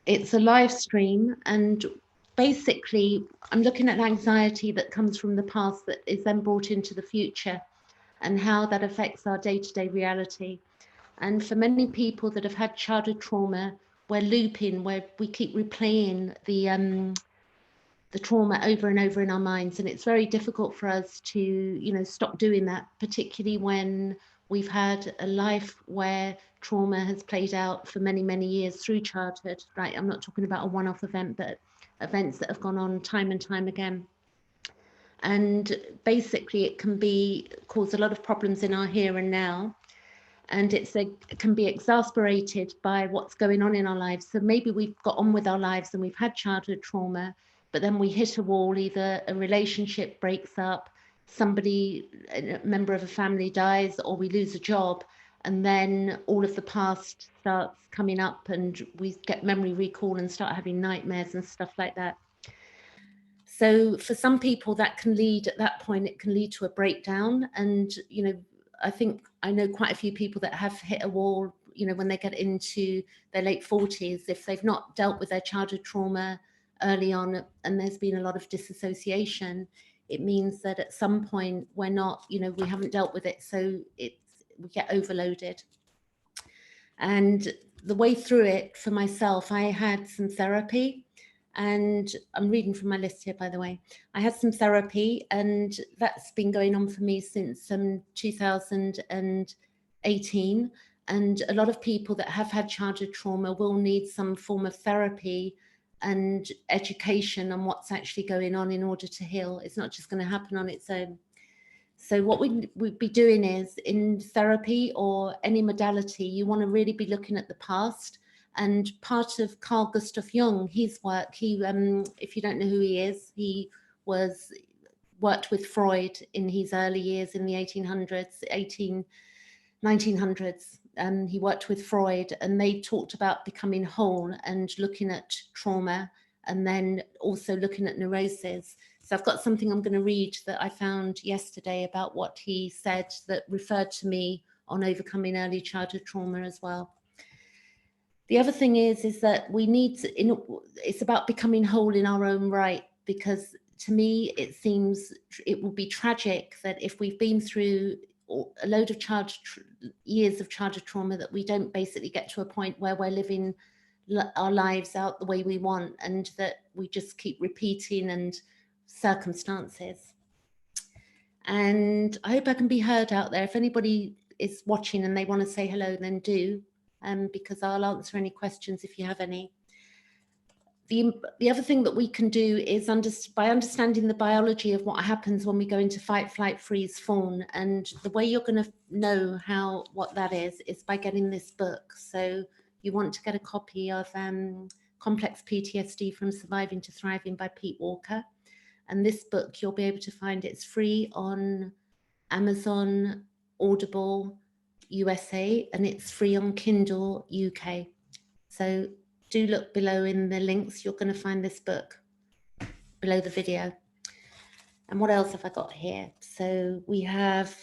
It's a live stream, and basically I'm looking at anxiety that comes from the past that is then brought into the future and how that affects our day-to-day reality. And for many people that have had childhood trauma, we're looping, where we keep replaying the trauma over and over in our minds, and it's very difficult for us to, you know, stop doing that, particularly when we've had a life where trauma has played out for many, many years through childhood, right? I'm not talking about a one-off event, but events that have gone on time and time again. And basically it can be cause a lot of problems in our here and now, and it can be exasperated by what's going on in our lives. So maybe we've got on with our lives and we've had childhood trauma, but then we hit a wall, either a relationship breaks up, somebody, a member of a family dies, or we lose a job, and then all of the past starts coming up and we get memory recall and start having nightmares and stuff like that. So for some people that can lead, at that point, it can lead to a breakdown. And, you know, I think I know quite a few people that have hit a wall, you know, when they get into their late 40s, if they've not dealt with their childhood trauma early on and there's been a lot of disassociation, it means that at some point we're not, you know, we haven't dealt with it. So we get overloaded. And the way through it for myself, I had some therapy. And I'm reading from my list here, by the way. I had some therapy, and that's been going on for me since 2018. And a lot of people that have had childhood trauma will need some form of therapy and education on what's actually going on in order to heal. It's not just going to happen on its own. So what we'd be doing is, in therapy or any modality, you want to really be looking at the past. And part of Carl Gustav Jung, his work, he, if you don't know who he is, he worked with Freud in his early years in the 1900s. He worked with Freud, and they talked about becoming whole and looking at trauma, and then also looking at neuroses. So I've got something I'm going to read that I found yesterday about what he said that referred to me on overcoming early childhood trauma as well. The other thing is that we need to, it's about becoming whole in our own right, because to me, it seems it will be tragic that if we've been through a load of years of childhood trauma, that we don't basically get to a point where we're living our lives out the way we want, and that we just keep repeating and circumstances. And I hope I can be heard out there. If anybody is watching and they want to say hello, then do. Because I'll answer any questions if you have any. The other thing that we can do is by understanding the biology of what happens when we go into fight, flight, freeze, fawn. And the way you're going to know what that is by getting this book. So you want to get a copy of Complex PTSD from Surviving to Thriving by Pete Walker. And this book, you'll be able to find, it's free on Amazon, Audible, USA, and it's free on Kindle UK. So do look below in the links. You're going to find this book below the video. And what else have I got here? So we have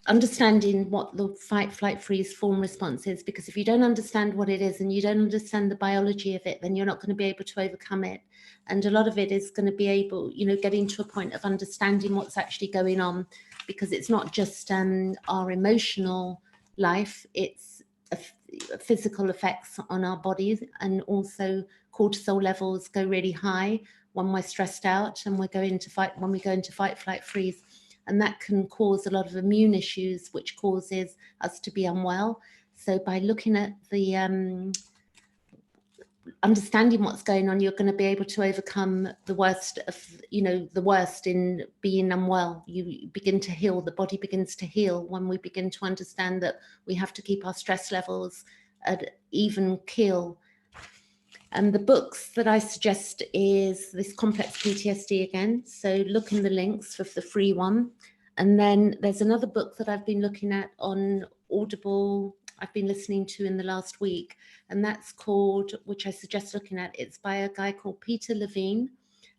understanding what the fight, flight, freeze, fawn response is, because if you don't understand what it is and you don't understand the biology of it, then you're not going to be able to overcome it. And a lot of it is going to be able, you know, getting to a point of understanding what's actually going on, because it's not just our emotional life, it's physical effects on our bodies, and also cortisol levels go really high when we're stressed out and when we go into fight, flight, freeze. And that can cause a lot of immune issues, which causes us to be unwell. So by looking at the understanding what's going on, you're going to be able to overcome the worst of, you know, the worst in being unwell. You begin to heal, the body begins to heal when we begin to understand that we have to keep our stress levels at even keel. And the books that I suggest is this Complex PTSD again. So look in the links for the free one. And then there's another book that I've been looking at on Audible, I've been listening to in the last week, and that's called, which I suggest looking at, it's by a guy called Peter Levine,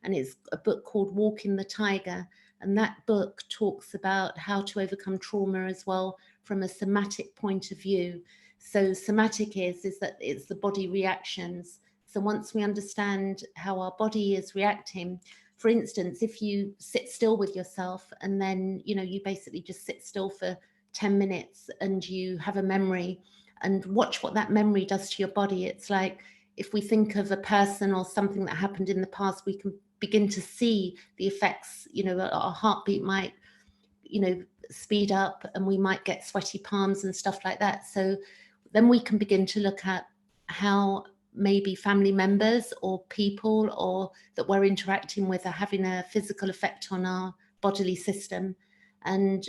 and it's a book called Walking the Tiger. And that book talks about how to overcome trauma as well from a somatic point of view. So somatic is that it's the body reactions. So once we understand how our body is reacting, for instance, if you sit still with yourself and then, you basically just sit still for 10 minutes and you have a memory and watch what that memory does to your body. It's like, if we think of a person or something that happened in the past, we can begin to see the effects. Our heartbeat might, speed up, and we might get sweaty palms and stuff like that. So then we can begin to look at how maybe family members or people or that we're interacting with are having a physical effect on our bodily system. And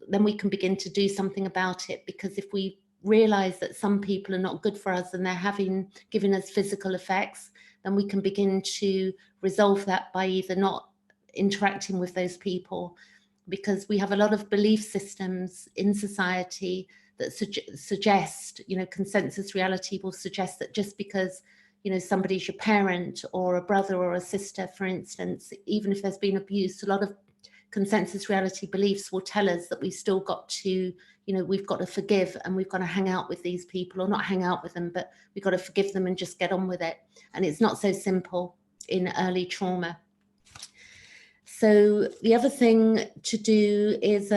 then we can begin to do something about it, because if we realize that some people are not good for us and they're giving us physical effects, then we can begin to resolve that by either not interacting with those people, because we have a lot of belief systems in society that suggest, consensus reality will suggest that just because, somebody's your parent or a brother or a sister, for instance, even if there's been abuse, a lot of consensus reality beliefs will tell us that we've still got to, we've got to forgive, and we've got to hang out with these people, or not hang out with them, but we've got to forgive them and just get on with it. And it's not so simple in early trauma. So the other thing to do is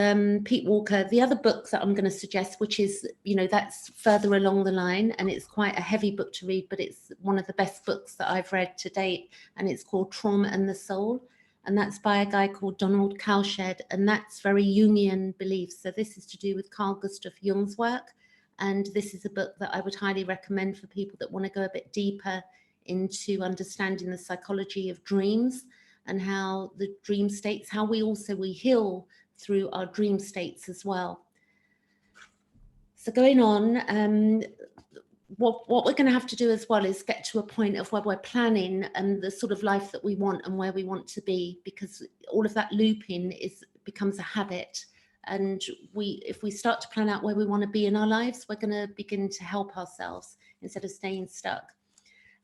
Pete Walker, the other book that I'm going to suggest, which is, that's further along the line, and it's quite a heavy book to read, but it's one of the best books that I've read to date, and it's called Trauma and the Soul. And that's by a guy called Donald Cowshed, and that's very Jungian beliefs. So this is to do with Carl Gustav Jung's work. And this is a book that I would highly recommend for people that want to go a bit deeper into understanding the psychology of dreams and how the dream states, how we heal through our dream states as well. So going on, what we're going to have to do as well is get to a point of where we're planning and the sort of life that we want and where we want to be, because all of that looping becomes a habit. And if we start to plan out where we want to be in our lives, we're going to begin to help ourselves instead of staying stuck.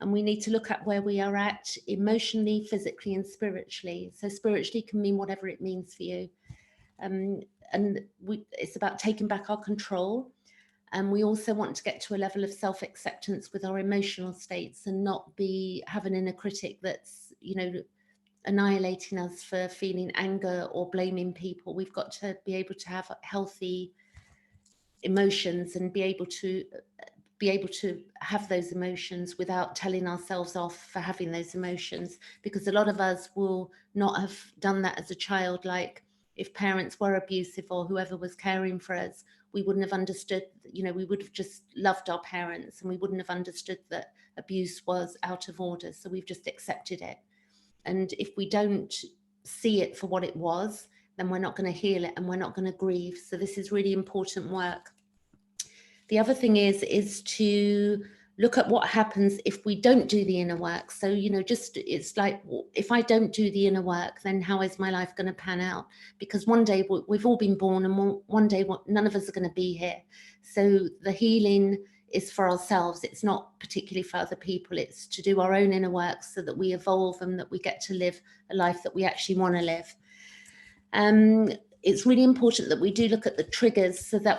And we need to look at where we are at emotionally, physically, and spiritually. So spiritually can mean whatever it means for you. It's about taking back our control. And we also want to get to a level of self-acceptance with our emotional states and not be having an inner critic that's, annihilating us for feeling anger or blaming people. We've got to be able to have healthy emotions and be able to have those emotions without telling ourselves off for having those emotions, because a lot of us will not have done that as a child. Like if parents were abusive or whoever was caring for us, we wouldn't have understood, we would have just loved our parents and we wouldn't have understood that abuse was out of order. So we've just accepted it. And if we don't see it for what it was, then we're not going to heal it and we're not going to grieve. So this is really important work. The other thing is to look at what happens if we don't do the inner work. So, it's like, if I don't do the inner work, then how is my life going to pan out? Because one day we've all been born, and one day none of us are going to be here. So the healing is for ourselves. It's not particularly for other people. It's to do our own inner work so that we evolve and that we get to live a life that we actually want to live. It's really important that we do look at the triggers. So that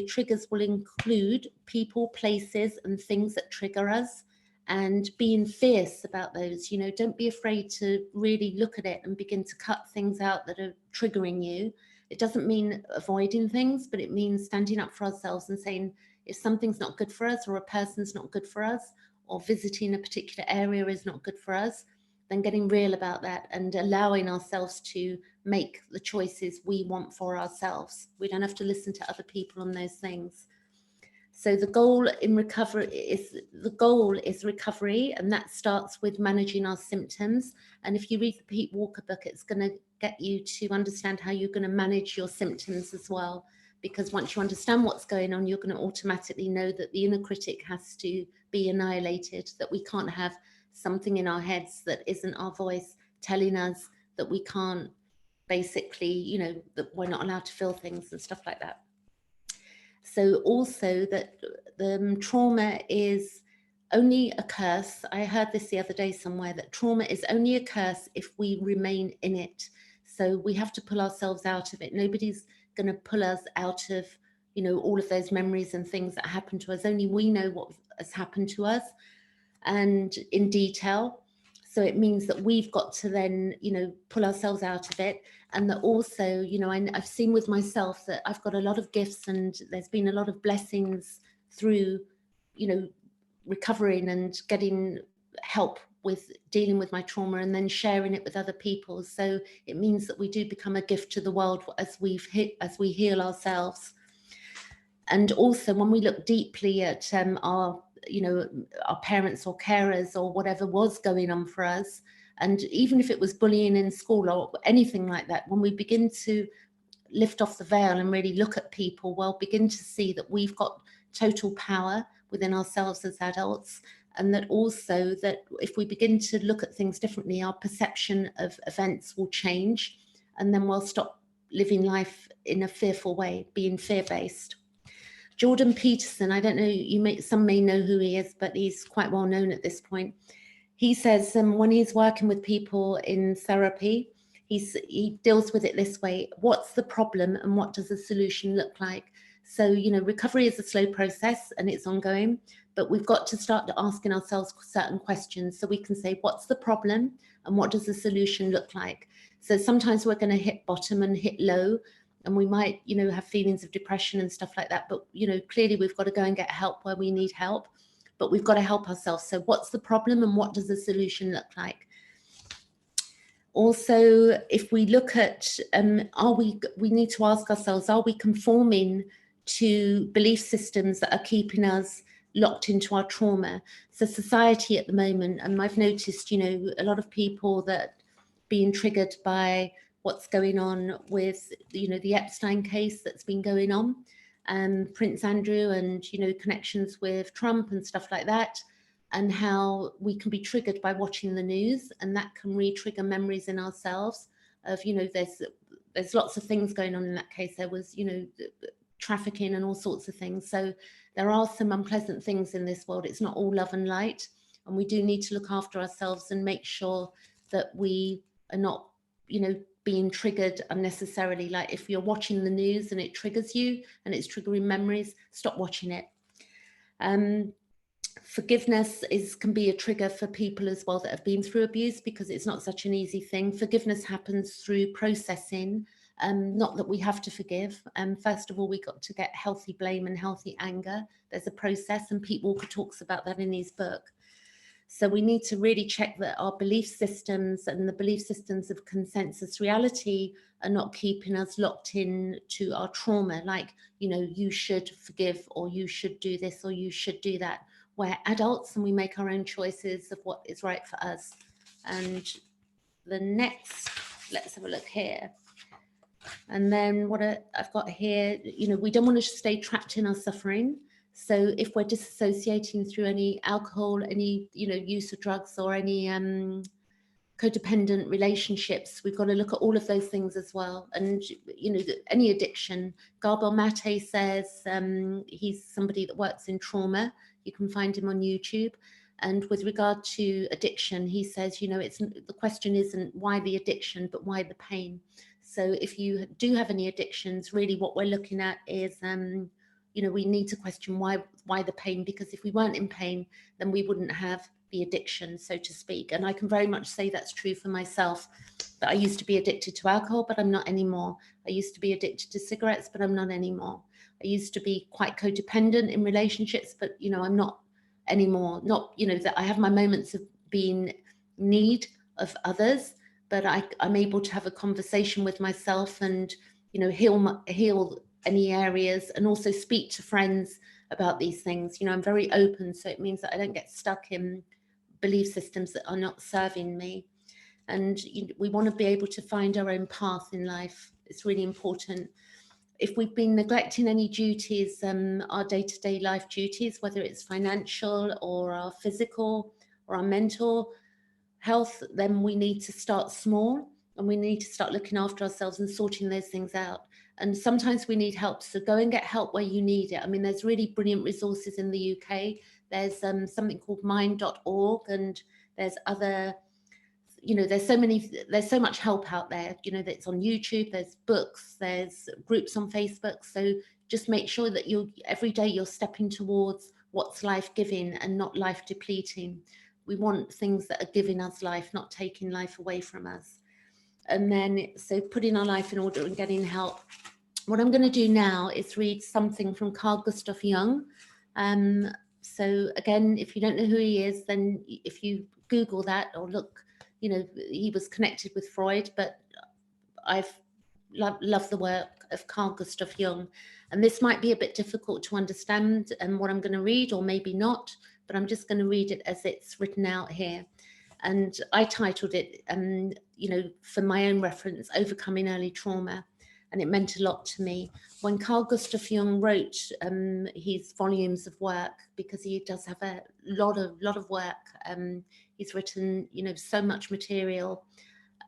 triggers will include people, places, and things that trigger us, and being fierce about those. Don't be afraid to really look at it and begin to cut things out that are triggering you. It doesn't mean avoiding things, but it means standing up for ourselves and saying, if something's not good for us, or a person's not good for us, or visiting a particular area is not good for us, then getting real about that and allowing ourselves to make the choices we want for ourselves. We don't have to listen to other people on those things. So the goal is recovery, and that starts with managing our symptoms. And if you read the Pete Walker book, it's going to get you to understand how you're going to manage your symptoms as well. Because once you understand what's going on, you're going to automatically know that the inner critic has to be annihilated, that we can't have something in our heads that isn't our voice telling us that we can't, basically, that we're not allowed to feel things and stuff like that. So also that the trauma is only a curse. I heard this the other day somewhere, that trauma is only a curse if we remain in it. So we have to pull ourselves out of it. Nobody's going to pull us out of, all of those memories and things that happened to us. Only we know what has happened to us. and in detail. So it means that we've got to then, pull ourselves out of it. And that also, I've seen with myself that I've got a lot of gifts, and there's been a lot of blessings through, recovering and getting help with dealing with my trauma and then sharing it with other people. So it means that we do become a gift to the world as we heal ourselves. And also when we look deeply at our parents or carers or whatever was going on for us, and even if it was bullying in school or anything like that, when we begin to lift off the veil and really look at people, we'll begin to see that we've got total power within ourselves as adults, and that also that if we begin to look at things differently, our perception of events will change, and then we'll stop living life in a fearful way, being fear-based. Jordan Peterson, I don't know, some may know who he is, but he's quite well known at this point. He says when he's working with people in therapy, he deals with it this way: what's the problem and what does the solution look like? So, recovery is a slow process and it's ongoing, but we've got to start asking ourselves certain questions so we can say, what's the problem and what does the solution look like? So sometimes we're going to hit bottom and hit low, and we might, have feelings of depression and stuff like that. But, clearly we've got to go and get help where we need help, but we've got to help ourselves. So what's the problem and what does the solution look like? Also, if we look at, we need to ask ourselves, are we conforming to belief systems that are keeping us locked into our trauma? So society at the moment, and I've noticed, a lot of people that being triggered by what's going on with, the Epstein case that's been going on, Prince Andrew, and, connections with Trump and stuff like that, and how we can be triggered by watching the news, and that can re-trigger memories in ourselves of, there's lots of things going on in that case. There was, trafficking and all sorts of things. So there are some unpleasant things in this world. It's not all love and light, and we do need to look after ourselves and make sure that we are not, being triggered unnecessarily. Like if you're watching the news and it triggers you and it's triggering memories, stop watching it. Forgiveness can be a trigger for people as well that have been through abuse, because it's not such an easy thing. Forgiveness happens through processing, not that we have to forgive. First of all, we got to get healthy blame and healthy anger. There's a process, and Pete Walker talks about that in his book. So we need to really check that our belief systems and the belief systems of consensus reality are not keeping us locked in to our trauma. Like, you should forgive, or you should do this, or you should do that. We're adults and we make our own choices of what is right for us. And the next, let's have a look here. And then what I've got here, we don't want to stay trapped in our suffering. So if we're disassociating through any alcohol, any, use of drugs, or any codependent relationships, we've got to look at all of those things as well. And, any addiction. Gabor Mate says he's somebody that works in trauma. You can find him on YouTube. And with regard to addiction, he says, the question isn't why the addiction, but why the pain. So if you do have any addictions, really what we're looking at is, we need to question why the pain, because if we weren't in pain, then we wouldn't have the addiction, so to speak. And I can very much say that's true for myself, that I used to be addicted to alcohol, but I'm not anymore. I used to be addicted to cigarettes, but I'm not anymore. I used to be quite codependent in relationships, but, I'm not anymore. Not, that I have my moments of being need of others, but I'm able to have a conversation with myself and, heal any areas, and also speak to friends about these things. I'm very open, so it means that I don't get stuck in belief systems that are not serving me. And we want to be able to find our own path in life. It's really important. If we've been neglecting any duties, our day-to-day life duties, whether it's financial or our physical or our mental health, then we need to start small, and we need to start looking after ourselves and sorting those things out. And sometimes we need help, so go and get help where you need it. I mean, there's really brilliant resources in the UK. There's something called mind.org, and there's other, there's so much help out there, that's on YouTube, there's books, there's groups on Facebook. So just make sure that every day you're stepping towards what's life-giving and not life-depleting. We want things that are giving us life, not taking life away from us. And then, so putting our life in order and getting help. What I'm going to do now is read something from Carl Gustav Jung. So again, if you don't know who he is, then if you Google that or look, you know, he was connected with Freud, but I've loved the work of Carl Gustav Jung. And this might be a bit difficult to understand and what I'm going to read, or maybe not, but I'm just going to read it as it's written out here. And I titled it, you know, for my own reference, Overcoming Early Trauma. And it meant a lot to me. When Carl Gustav Jung wrote his volumes of work, because he does have a lot of work, he's written, you know, so much material,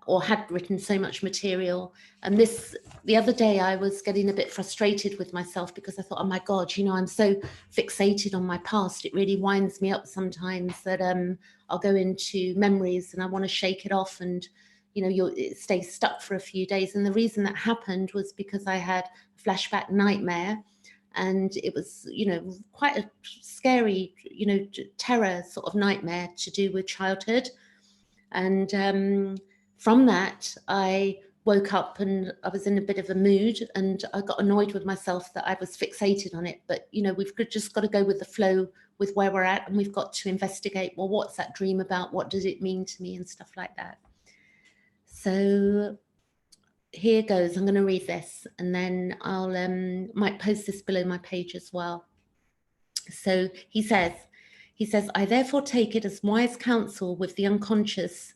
or had written so much material. And the other day I was getting a bit frustrated with myself because I thought, oh my God, you know, I'm so fixated on my past. It really winds me up sometimes that I'll go into memories and I want to shake it off, and you know, it stays stuck for a few days. And the reason that happened was because I had a flashback nightmare, and it was, you know, quite a scary, you know, terror sort of nightmare to do with childhood. And from that, I woke up and I was in a bit of a mood, and I got annoyed with myself that I was fixated on it. But, you know, we've just got to go with the flow with where we're at, and we've got to investigate, well, what's that dream about? What does it mean to me, and stuff like that. So here goes. I'm going to read this, and then I'll might post this below my page as well. So he says, I therefore take it as wise counsel with the unconscious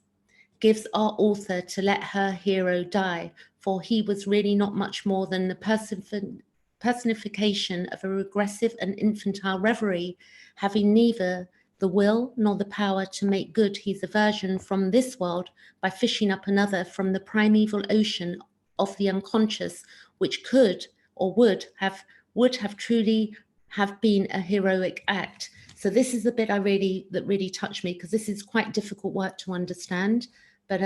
gives our author to let her hero die, for he was really not much more than the personification of a regressive and infantile reverie, having neither the will nor the power to make good his aversion from this world by fishing up another from the primeval ocean of the unconscious, which could or would have truly have been a heroic act. So this is the bit that really touched me, because this is quite difficult work to understand, but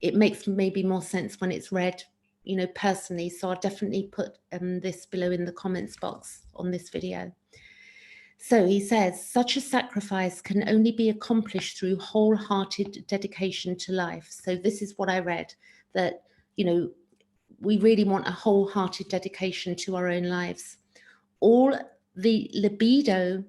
it makes maybe more sense when it's read, you know, personally. So I'll definitely put this below in the comments box on this video. So he says, such a sacrifice can only be accomplished through wholehearted dedication to life. So this is what I read, that, you know, we really want a wholehearted dedication to our own lives. All the libido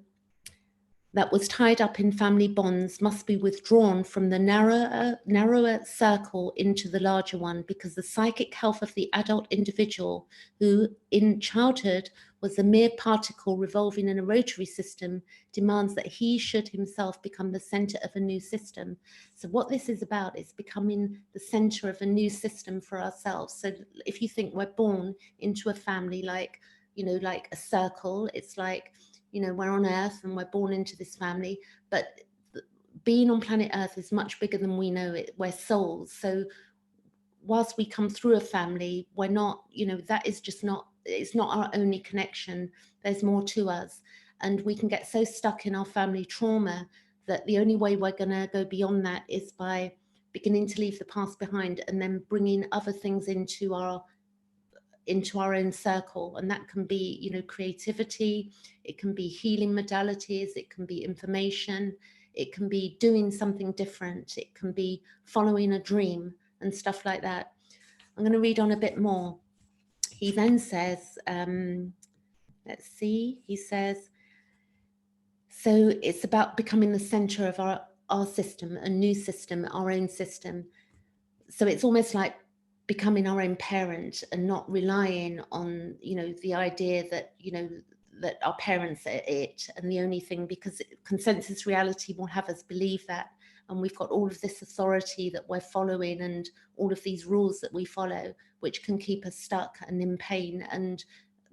that was tied up in family bonds must be withdrawn from the narrower circle into the larger one, because the psychic health of the adult individual, who in childhood was a mere particle revolving in a rotary system, demands that he should himself become the center of a new system. So what this is about is becoming the center of a new system for ourselves. So if you think we're born into a family like, you know, like a circle, it's like, you know, we're on Earth and we're born into this family, but being on planet Earth is much bigger than we know it. We're souls. So whilst we come through a family, we're not, you know, that is just not, it's not our only connection. There's more to us. And we can get so stuck in our family trauma that the only way we're going to go beyond that is by beginning to leave the past behind, and then bringing other things into our own circle. And that can be, you know, creativity, it can be healing modalities, it can be information, it can be doing something different, it can be following a dream and stuff like that. I'm going to read on a bit more. He then says, let's see, he says, so it's about becoming the center of our system, a new system, our own system. So it's almost like becoming our own parent and not relying on, you know, the idea that, you know, that our parents are it and the only thing, because consensus reality will have us believe that. And we've got all of this authority that we're following and all of these rules that we follow, which can keep us stuck and in pain. And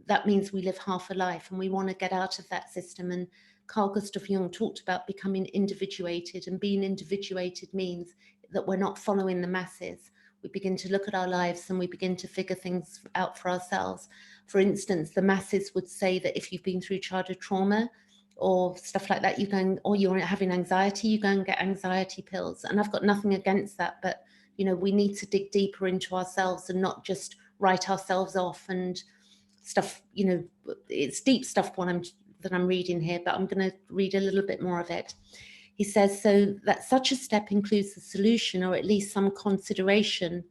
that means we live half a life, and we want to get out of that system. And Carl Gustav Jung talked about becoming individuated, and being individuated means that we're not following the masses. We begin to look at our lives and we begin to figure things out for ourselves. For instance, the masses would say that if you've been through childhood trauma or stuff like that, or you're having anxiety, you go and get anxiety pills. And I've got nothing against that, but you know, we need to dig deeper into ourselves and not just write ourselves off and stuff. You know, it's deep stuff what I'm that I'm reading here, but I'm going to read a little bit more of it. He says, so that such a step includes the solution, or at least some consideration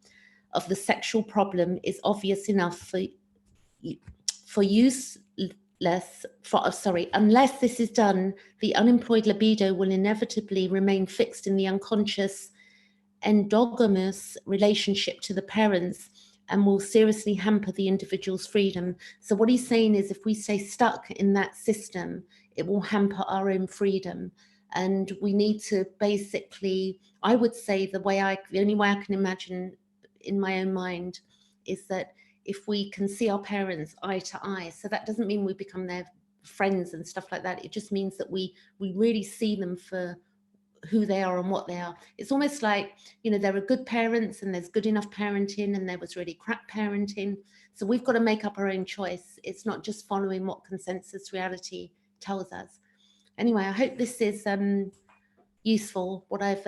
of the sexual problem, is obvious enough unless this is done, the unemployed libido will inevitably remain fixed in the unconscious endogamous relationship to the parents and will seriously hamper the individual's freedom. So what he's saying is, if we stay stuck in that system, it will hamper our own freedom. And we need to basically, I would say the only way I can imagine in my own mind is that if we can see our parents eye to eye, so that doesn't mean we become their friends and stuff like that. It just means that we really see them for who they are and what they are. It's almost like, you know, there are good parents and there's good enough parenting and there was really crap parenting. So we've got to make up our own choice. It's not just following what consensus reality tells us. Anyway, I hope this is useful, what I've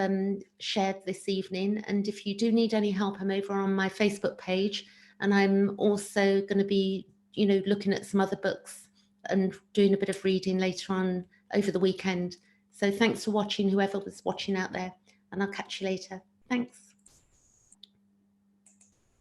shared this evening. And if you do need any help, I'm over on my Facebook page, and I'm also going to be, you know, looking at some other books and doing a bit of reading later on over the weekend. So thanks for watching, whoever was watching out there, and I'll catch you later. Thanks.